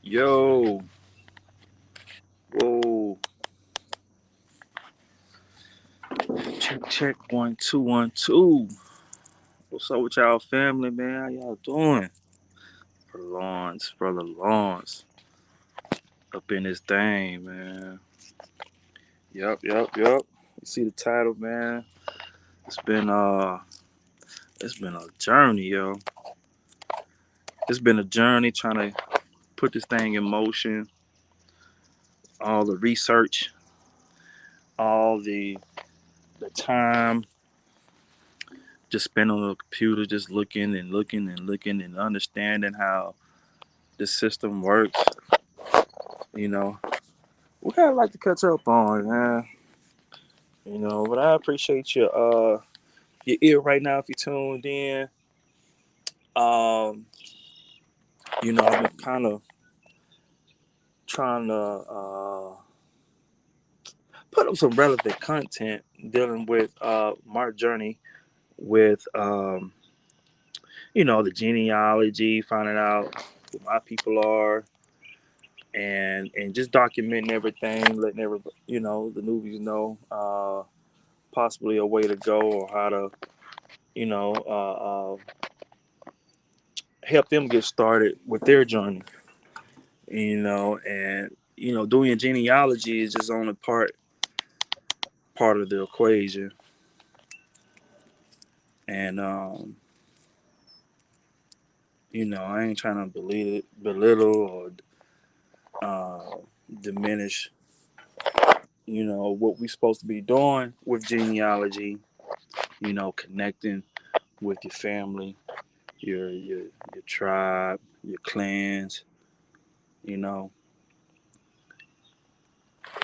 Yo, whoa, check, check, 1 2 1 2. What's up with y'all family, man? How y'all doing? Brother Lawrence, up in this thing, man. Yep. You see the title, man? It's been uh, it's been a journey, yo. It's been a journey trying to put this thing in motion. All the research, all the time, just spent on the computer, just looking and understanding how the system works. You know, we got a lot to catch up on, man. But I appreciate your ear right now if you tuned in. Um, I've been kind of trying to put up some relevant content dealing with my journey with the genealogy, finding out who my people are, and just documenting everything, letting the newbies know possibly a way to go or how to you know help them get started with their journey. And doing genealogy is just only part of the equation. And I ain't trying to belittle or uh, diminish what we supposed to be doing with genealogy. Connecting with your family, your tribe, your clans. You know,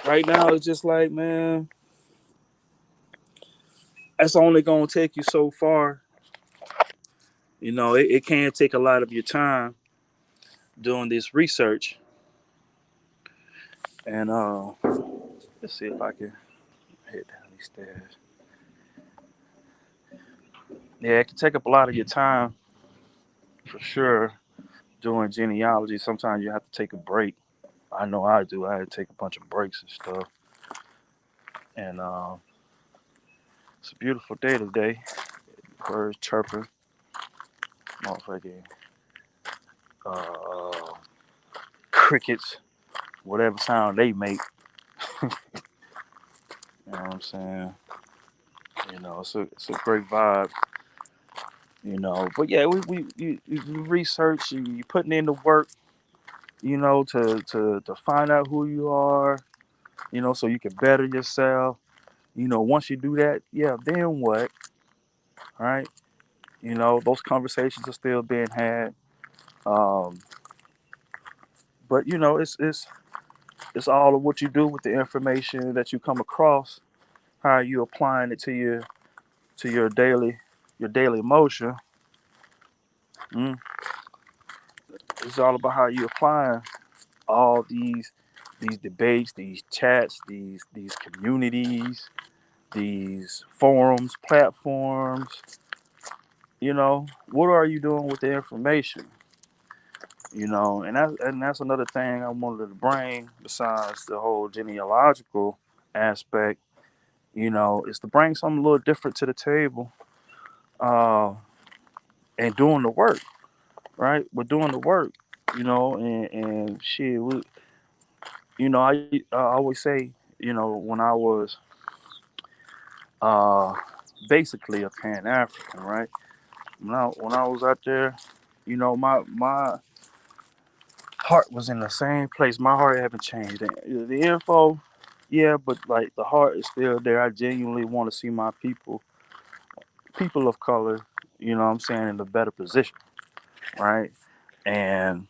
right now it's just like, man, that's only gonna take you so far. It can take a lot of your time doing this research. And let's see if I can head down these stairs. Yeah, it can take up a lot of your time for sure doing genealogy. Sometimes you have to take a break. I know I do. I had to take a bunch of breaks and stuff. And it's a beautiful day today. Birds chirping, motherfucking uh, crickets, whatever sound they make. You know what I'm saying? It's a great vibe. But yeah, you research, you putting in the work, to find out who you are, so you can better yourself. Once you do that, yeah, then what? Right? Those conversations are still being had. Um, but it's all of what you do with the information that you come across, how you applying it to your daily motion. Mm. It's all about how you applying all these debates, these chats, these communities, these forums, platforms. What are you doing with the information? And that's another thing I wanted to bring besides the whole genealogical aspect. Is to bring something a little different to the table, uh, and doing the work. Right, we're doing the work. And shit. I always say, when I was uh, basically a Pan African, right? When I was out there, my heart was in the same place. My heart haven't changed. The info, yeah, but like the heart is still there. I genuinely want to see my people of color, what I'm saying, in a better position, right? And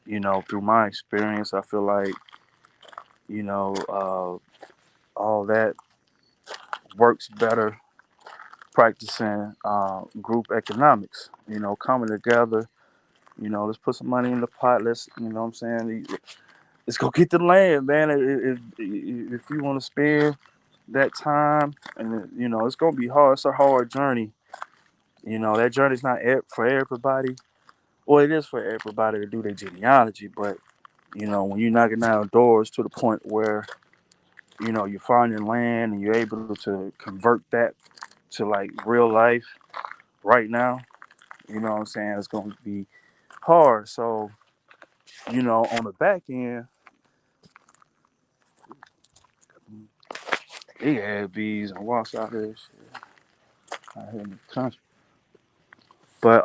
through my experience, I feel like all that works better practicing group economics. Coming together. Let's put some money in the pot. Let's, what I'm saying, let's go get the land, man. If you want to spend that time, and it's gonna be hard. It's a hard journey. That journey's not for everybody, well, it is for everybody to do their genealogy, but when you're knocking down doors to the point where you're finding land and you're able to convert that to like real life right now, what I'm saying, it's going to be hard. So on the back end, they had bees and walks out here, shit, out here in the country. But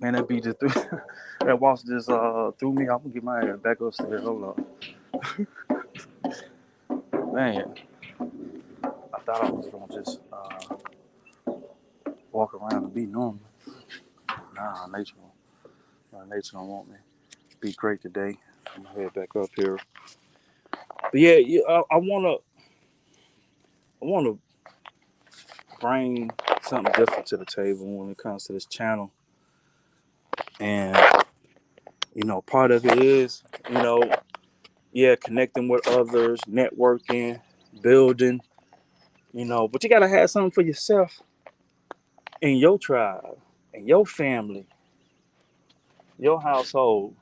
man, that bee just threw that waltz just threw me. I'm gonna get my ass back upstairs. Hold on, man. I thought I was gonna just walk around and be normal. Nah, nature don't want me. Be great today. I'm gonna head back up here. But yeah, I wanna bring something different to the table when it comes to this channel, and part of it is yeah, connecting with others, networking, building, but you gotta have something for yourself in your tribe, in your family, your household,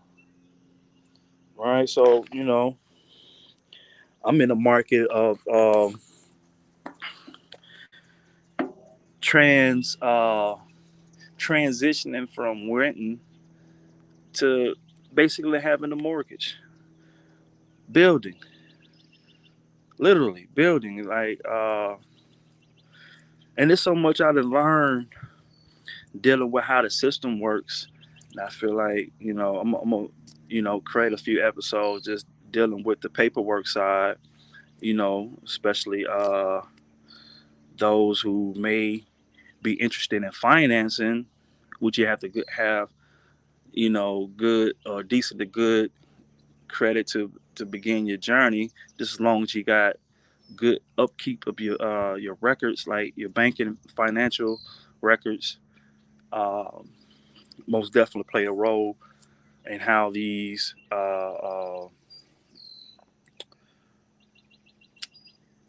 right? So I'm in the market of transitioning from renting to basically having a mortgage, building, literally building, like and there's so much I done learned dealing with how the system works. And I feel like I'm gonna create a few episodes just dealing with the paperwork side. Especially those who may be interested in financing, which you have to have good or decent to good credit to begin your journey. Just as long as you got good upkeep of your records, like your banking financial records. Um, Most definitely play a role in how these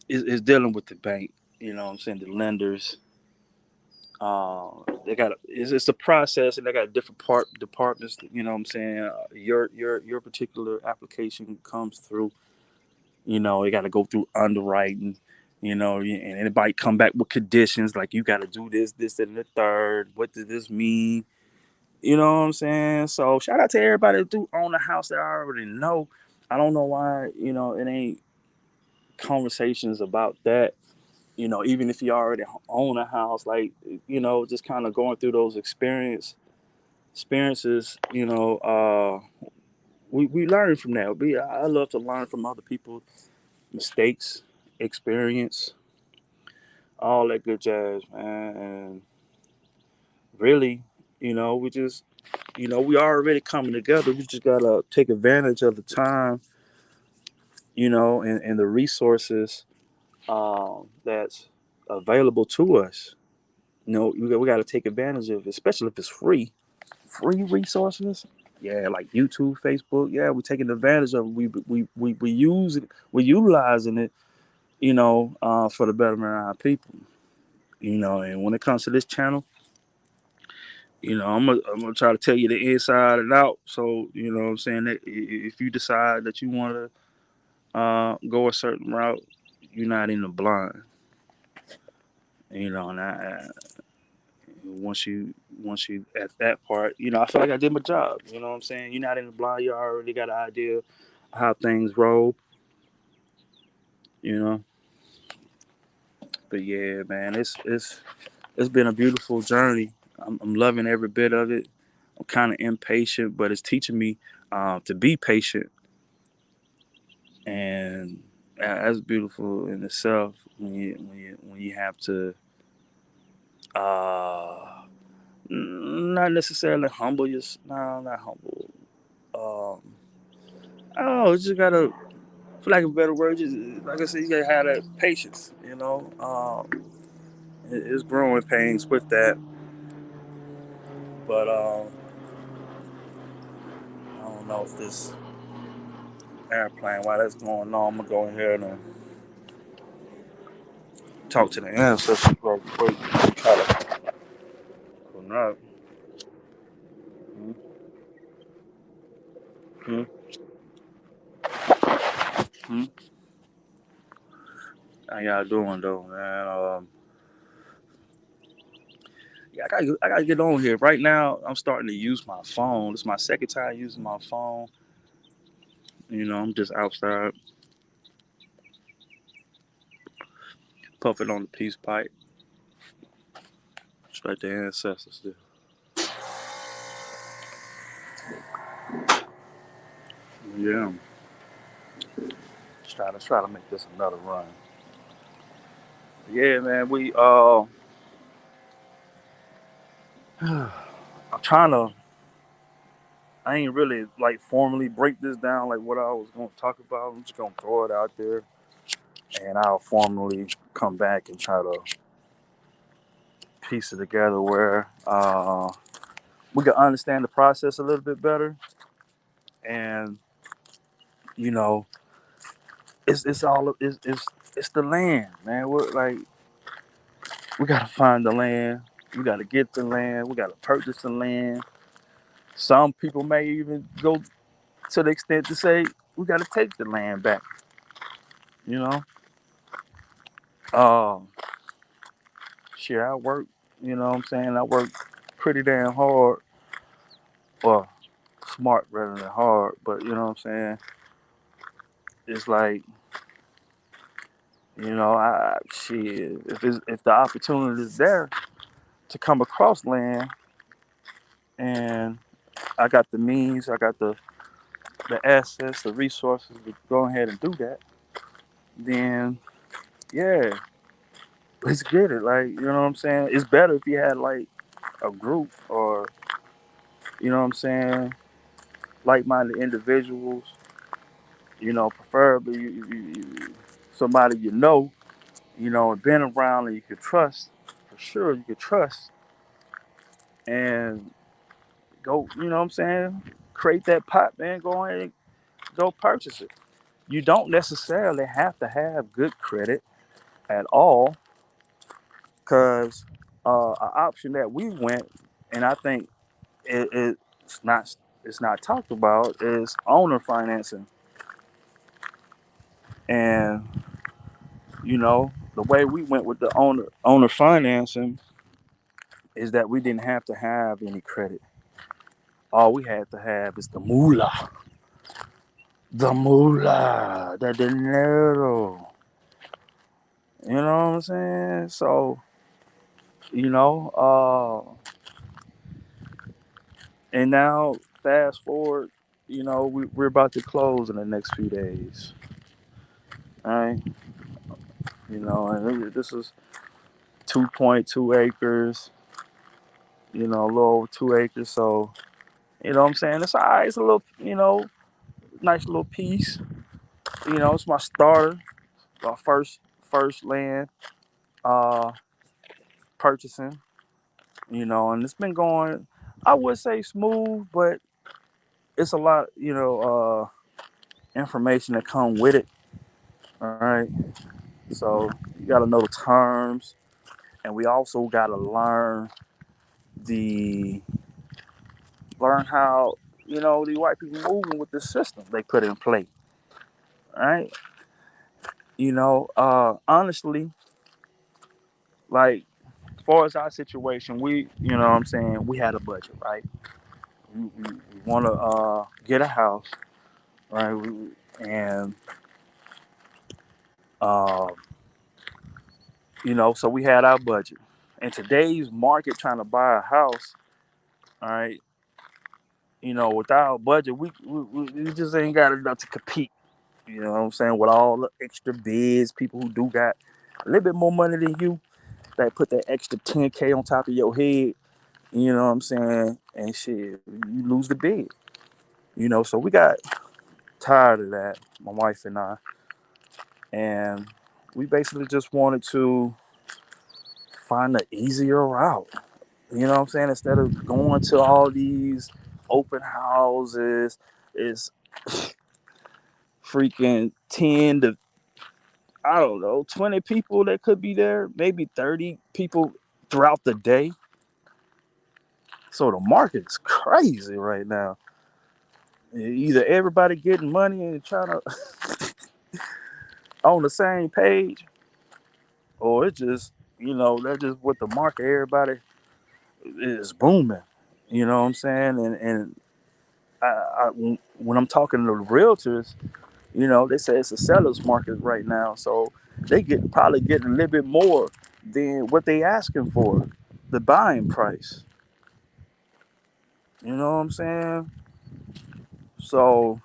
is dealing with the bank. What I'm saying, the lenders. They got it's a process, and they got different departments. What I'm saying, your particular application comes through. You got to go through underwriting. And anybody come back with conditions like you got to do this, and the third. What does this mean? You know what I'm saying? So shout out to everybody that do own a house that I already know. I don't know why, it ain't conversations about that. Even if you already own a house, like, just kind of going through those experiences, we learn from that. I love to learn from other people's mistakes, experience, all that good jazz, man. And really, we just, we already coming together. We just gotta take advantage of the time, and the resources that's available to us. We got to take advantage of it, especially if it's free resources. Yeah, like YouTube, Facebook. Yeah, we're taking advantage of it. We use it. We're utilizing it. For the betterment of our people. And when it comes to this channel, I'm gonna try to tell you the inside and out. So what I'm saying, that if you decide that you want to go a certain route, you're not in the blind. And once you at that part, I feel like I did my job. You know what I'm saying? You're not in the blind. You already got an idea of how things roll. You know. But yeah, man, it's been a beautiful journey. I'm loving every bit of it. I'm kind of impatient, but it's teaching me to be patient, and that's beautiful in itself. When you have to uh, not necessarily humble yourself. No, not humble. Um, I don't know. You just gotta, for lack of a better word, just like I said, you gotta have that patience. It's growing pains with that, but I don't know if this airplane, while that's going on, I'm gonna go ahead and talk to the ancestors real quick. Try to connect. Hmm? Hmm? How y'all doing though, man? Yeah, I gotta get on here. Right now, I'm starting to use my phone. It's my second time using my phone. I'm just outside puffing on the peace pipe. Straight to ancestors. There. Yeah, just try to make this another run. Yeah, man. I'm trying to. I ain't really like formally break this down like what I was gonna talk about. I'm just gonna throw it out there, and I'll formally come back and try to piece it together where we can understand the process a little bit better. And you know, it's the land, man. We gotta find the land. We gotta get the land. We gotta purchase the land. Some people may even go to the extent to say we gotta take the land back. You know, um, shit. I work. You know what I'm saying? I work pretty damn hard, or smart rather than hard. But you know what I'm saying? It's like shit. If the opportunity is there to come across land, and I got the means, I got the assets, the resources to go ahead and do that, then yeah, let's get it. Like, you know what I'm saying? It's better if you had like a group or, you know what I'm saying, like minded individuals, preferably somebody and been around and you could trust, for sure you could trust, and go, you know what I'm saying, create that pot, man, go ahead and go purchase it. You don't necessarily have to have good credit at all, because an option that we went, and I think it's not it's not talked about, is owner financing. And the way we went with the owner financing is that we didn't have to have any credit. All we had to have is the dinero. You know what I'm saying? So you know, and now fast forward, we're about to close in the next few days. All right, and this is 2.2 acres. A little over 2 acres. So you know what I'm saying? It's all right. It's a little, nice little piece. It's my starter, my first land uh purchasing. And it's been going, I would say smooth, but it's a lot, information that come with it. All right. So you got to know the terms, and we also got to the learn how the white people moving with the system they put in place. All right. Honestly, like, as far as our situation, you know what I'm saying, we had a budget, right? We want to get a house, right? And uh, so we had our budget. In today's market, trying to buy a house, all right, with our budget, we just ain't got enough to compete. You know what I'm saying? With all the extra bids, people who do got a little bit more money than you, that put that extra 10K on top of your head. You know what I'm saying? And shit, you lose the bid. So we got tired of that, my wife and I, and we basically just wanted to find an easier route. You know what I'm saying? Instead of going to all these open houses, it's freaking 10 to, I don't know, 20 people that could be there, maybe 30 people throughout the day. So the market is crazy right now. Either everybody getting money and trying to on the same page, or it's just that's just what the market. Everybody is booming. You know what I'm saying? And when I'm talking to realtors, they say it's a seller's market right now, so they get probably getting a little bit more than what they asking for, the buying price. You know what I'm saying? So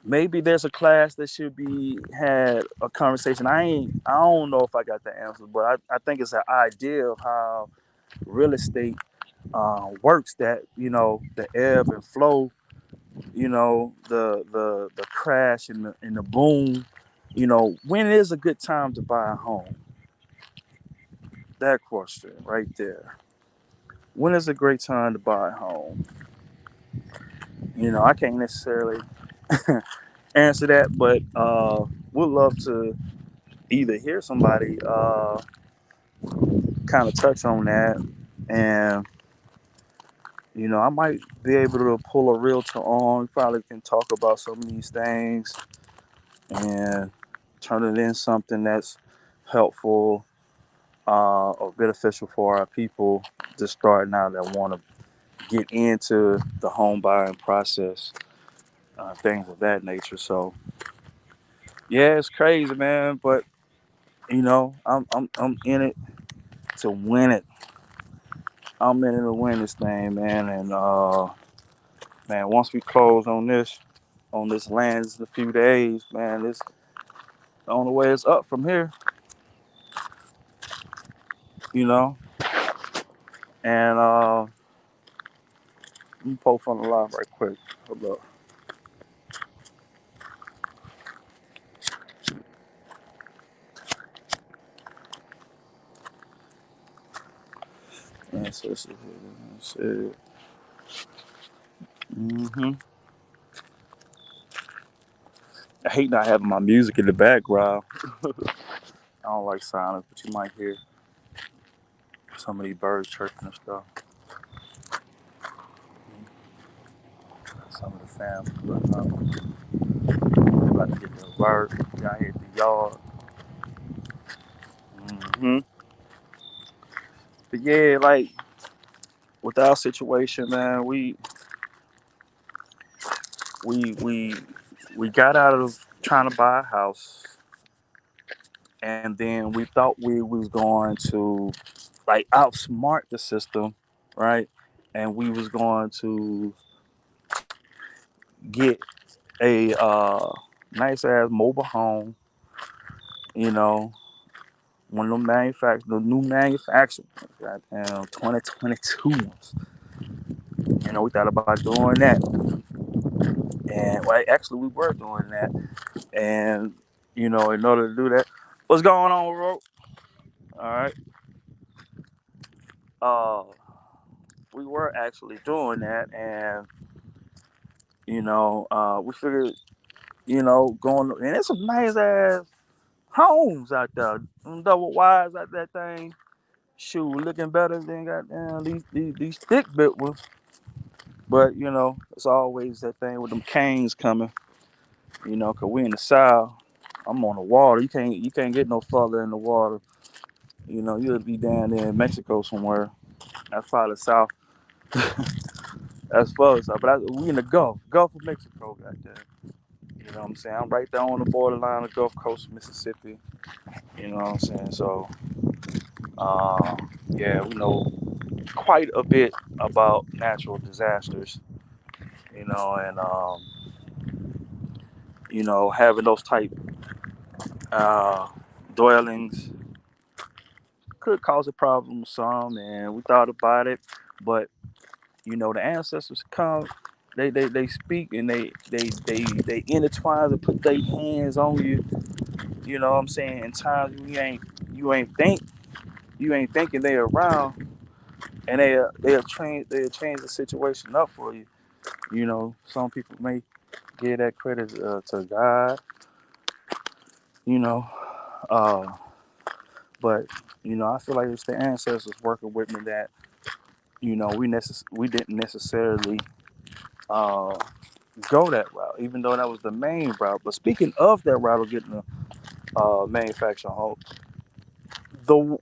maybe there's a class that should be had a conversation. I don't know if I got the answer, but I think it's an idea of how real estate works. That the ebb and flow, the crash and the boom. When is a good time to buy a home? That question right there. When is a great time to buy a home? I can't necessarily answer that, but would love to either hear somebody kind of touch on that, and I might be able to pull a realtor on. We probably can talk about some of these things and turn it in something that's helpful or beneficial for our people just starting out that want to get into the home buying process, things of that nature. So yeah, it's crazy, man. But I'm in it to win it. I'm in it to win this thing, man. And man, once we close on this land in a few days, man, this the only way is up from here. You know. And let me post on the live right quick. Hold up. Yeah, so this is it. That's it. Hmm. I hate not having my music in the background. I don't like silence, but you might hear some of these birds chirping and stuff. Some of the family looking up. They about to get their work down here at the yard. But yeah, like with our situation, man, we we got out of trying to buy a house, and then we thought we was going to like outsmart the system, right? And we was going to get a nice ass mobile home, you know, one of them the new manufactured, goddamn 2022 ones. We thought about doing that, and well, actually, we were doing that, and in order to do that, what's going on, bro? All right, uh, we were actually doing that, and we figured, going and there's some nice ass homes out there, them double wides out that thing. Shoot, looking better than goddamn these thick bit ones. But it's always that thing with them canes coming. Cause we in the south. I'm on the water. You can't get no further in the water. You'll be down there in Mexico somewhere. That's probably south. That's further south. But we in the Gulf of Mexico, goddamn. You know what I'm saying? I'm right there on the borderline of the Gulf Coast of Mississippi. You know what I'm saying? So, uh, yeah, we know quite a bit about natural disasters. And having those type uh, dwellings could cause a problem some, and we thought about it, but the ancestors come, they speak, and they intertwine and put their hands on you. You know what I'm saying? In times you ain't thinking they around, and they'll change the situation up for you. Some people may give that credit to God. You know, uh, but I feel like it's the ancestors working with me that we didn't necessarily uh, go that route, even though that was the main route. But speaking of that route of getting a manufacturing home, the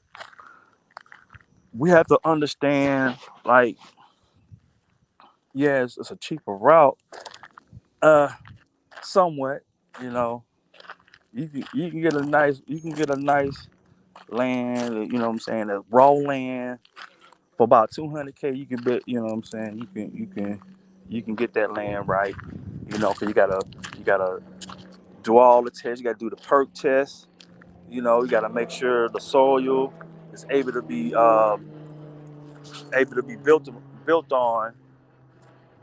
we have to understand, like, yes, it's a cheaper route, uh, somewhat. You know, you can get a nice land. You know what I'm saying? A raw land for about 200K. You can bet. You know what I'm saying? You can get that land right. You know, cause you gotta do all the tests. You gotta do the perk test. You know, you gotta make sure the soil is able to be built on,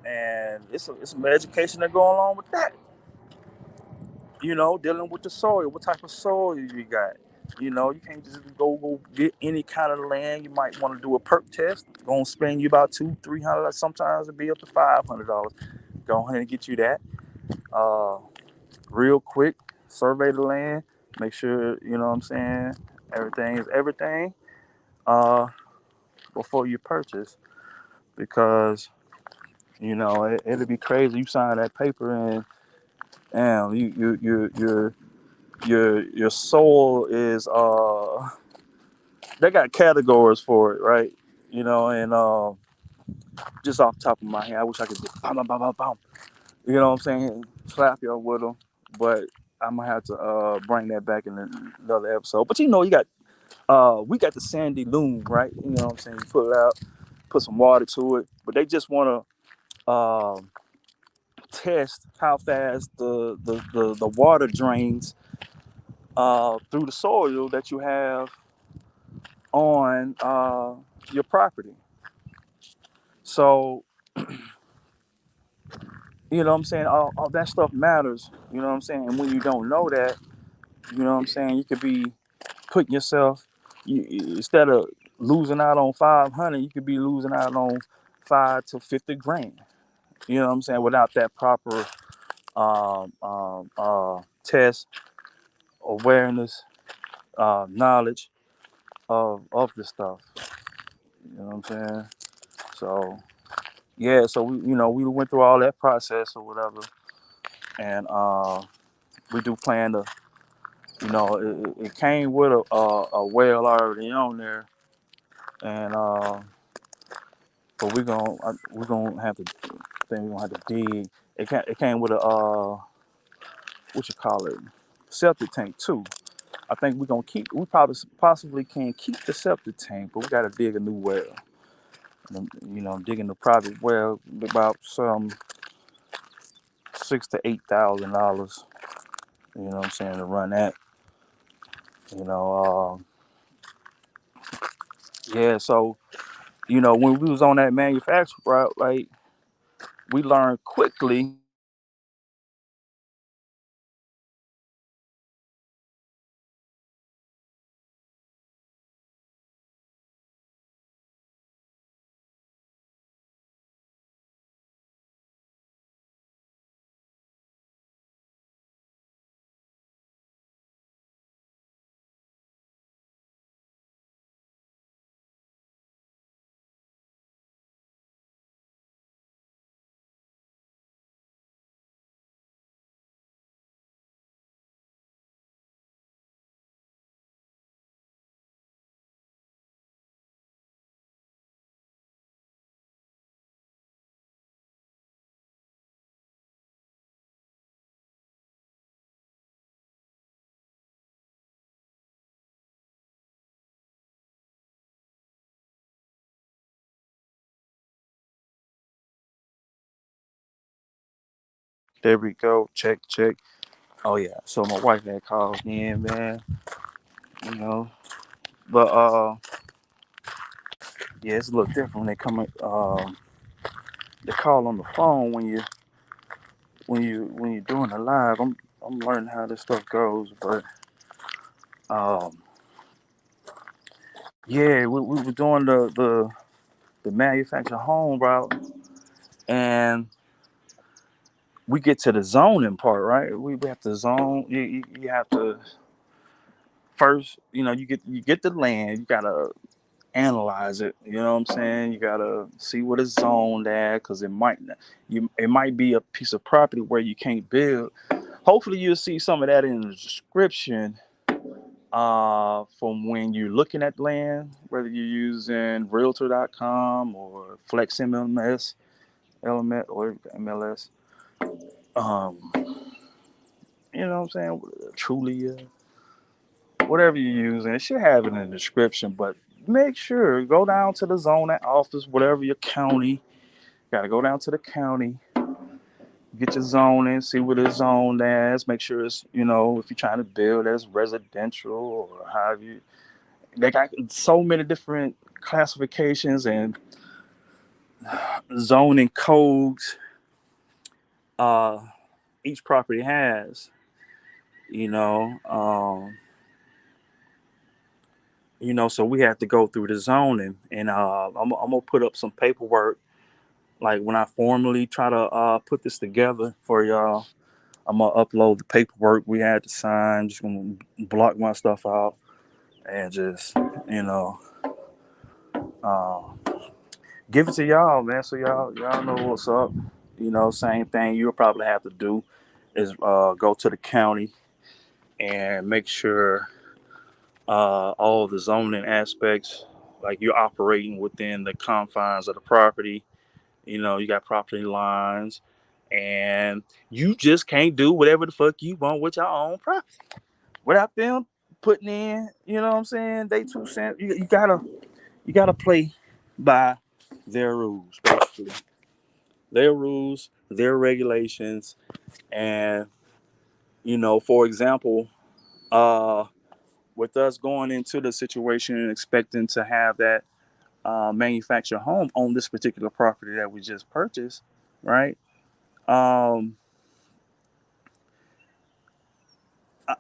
and it's some education that go along with that. You know, dealing with the soil, what type of soil you got. You know, you can't just go get any kind of land. You might want to do a perk test. It's gonna spend you about 200-300. Sometimes it'll be up to $500. Go ahead and get you that. Uh, Real quick, survey the land, make sure you know what I'm saying. Everything is everything. Uh, Before you purchase, because it'll be crazy. You sign that paper and damn, your soul is they got categories for it, right? You know, and just off the top of my head, I wish I could just bam, bam, bam, bam, bam. You know what I'm saying? Slap you with them, but I'm gonna have to bring that back in another episode. But you got we got the sandy loam, right? You know what I'm saying? You put it out, put some water to it, but they just want to test how fast the water drains through the soil that you have on your property. So, you know what I'm saying? All that stuff matters. You know what I'm saying? And when you don't know that, you know what I'm saying? You could be putting yourself, instead of losing out on 500, you could be losing out on 5 to 50 grand. You know what I'm saying? Without that proper test, awareness, knowledge of the stuff. You know what I'm saying? So yeah, so we went through all that process or whatever, and we do plan to, it came with a well already on there, and but we're gonna have to think we're gonna have to dig. It came with a what you call it, septic tank too. I think we probably possibly can keep the septic tank, but we got to dig a new well. And, digging the private well about some $6,000 to $8,000. You know what I'm saying, to run that. You know, yeah. So when we was on that manufacturing route, like we learned quickly there we go. Check, check. Oh yeah. So my wife had called in, man. You know, but yeah, it's a little different when they call on the phone when you're doing it live. I'm learning how this stuff goes, but um, yeah, we were doing the manufactured home route, and we get to the zoning part, right? We have to zone. You have to first, you get the land. You gotta analyze it. You know what I'm saying? You gotta see what it's zoned at, because it might be a piece of property where you can't build. Hopefully, you'll see some of that in the description. From when you're looking at land, whether you're using Realtor.com or Flex MLS, Element or MLS. Um, you know what I'm saying? Trulia, whatever you're using, it should have it in the description. But make sure go down to the zoning office, whatever your county. Got to go down to the county, get your zoning, see what it's zoned as. Make sure it's, if you're trying to build as residential or however you. They got so many different classifications and zoning codes. Uh, each property has, you know. So we have to go through the zoning, and I'm gonna put up some paperwork. Like when I formally try to put this together for y'all, I'm gonna upload the paperwork we had to sign. Just gonna block my stuff out and just you know uh, give it to y'all, man. So y'all know what's up. Same thing you'll probably have to do is go to the county and make sure all the zoning aspects, like you're operating within the confines of the property. You got property lines, and you just can't do whatever the fuck you want with your own property without them putting in. You know what I'm saying? They 2 cents. You gotta play by their rules, basically. Their rules, their regulations, and for example, uh, with us going into the situation and expecting to have that manufactured home on this particular property that we just purchased, right? Um,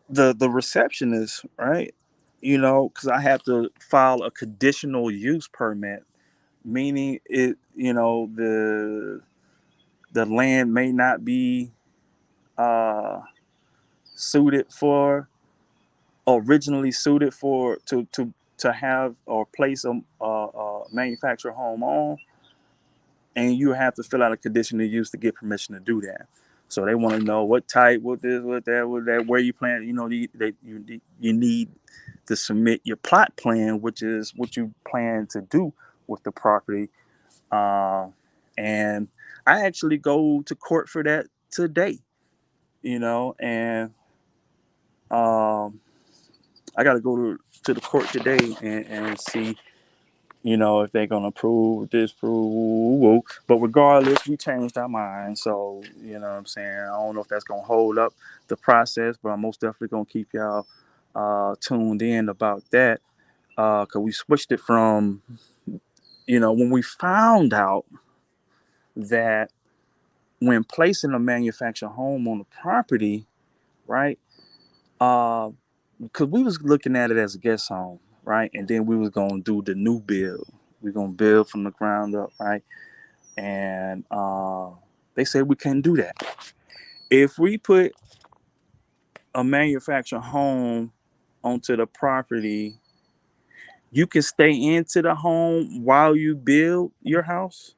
the receptionist, right? Because I have to file a conditional use permit, meaning the land may not be uh, suited for originally suited for to have or place a manufactured home on, and you have to fill out a conditional use to get permission to do that. So they want to know what type, what this, what that, where you plan. You need to submit your plot plan, which is what you plan to do with the property. Uh, and I actually go to court for that today. And I got to go to the court today and see, if they're gonna approve, disapprove. But regardless, we changed our mind. So, you know what I'm saying? I don't know if that's gonna hold up the process, but I'm most definitely gonna keep y'all tuned in about that. Cause we switched it from, when we found out that when placing a manufactured home on the property, right? Uh, because we was looking at it as a guest home, right? And then we was gonna do the new build. We're gonna build from the ground up, right? And they said we couldn't do that. If we put a manufactured home onto the property, you can stay into the home while you build your house.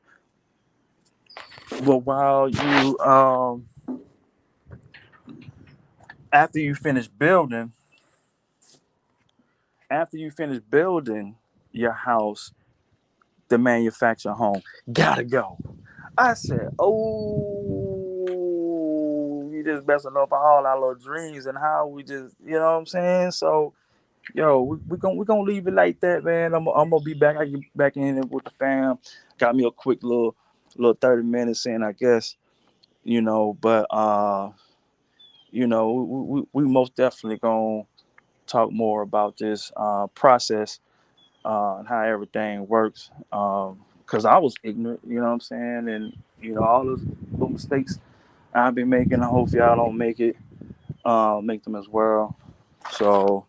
But after you finish building, after you finish building your house, the manufactured home gotta go. I said, "Oh, you just messing up all our little dreams and how we just, you know what I'm saying?" So, yo, we gonna leave it like that, man. I'm gonna be back. I get back in it with the fam. Got me a quick little 30 minutes in, I guess. But we most definitely gonna talk more about this process and how everything works. Because I was ignorant, you know what I'm saying, and all those little mistakes I've been making. I hope y'all don't make them as well. So,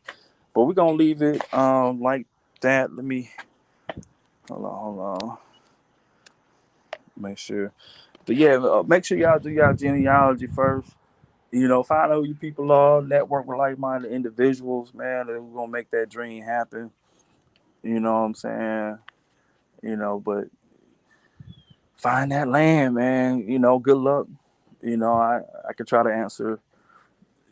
but we're gonna leave it like that. Let me hold on, make sure. But yeah, make sure y'all do y'all genealogy first. Find out who you people are, network with like-minded individuals, man, and we're gonna make that dream happen. You know what I'm saying? But find that land, man. Good luck. I can try to answer.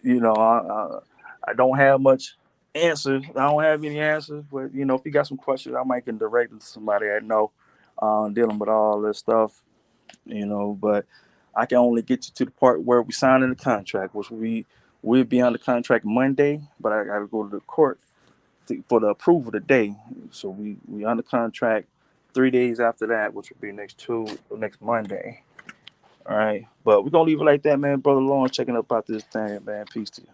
I don't have much answers. I don't have any answers, but if you got some questions, I might can direct it to somebody I know, dealing with all this stuff. But I can only get you to the part where we sign in the contract, which we'll be on the contract Monday, but I got to go to the court for the approval today. So we on the contract 3 days after that, which will be next Monday. All right, but we're gonna leave it like that, man. Brother Lawrence checking up about this thing, man. Peace to you.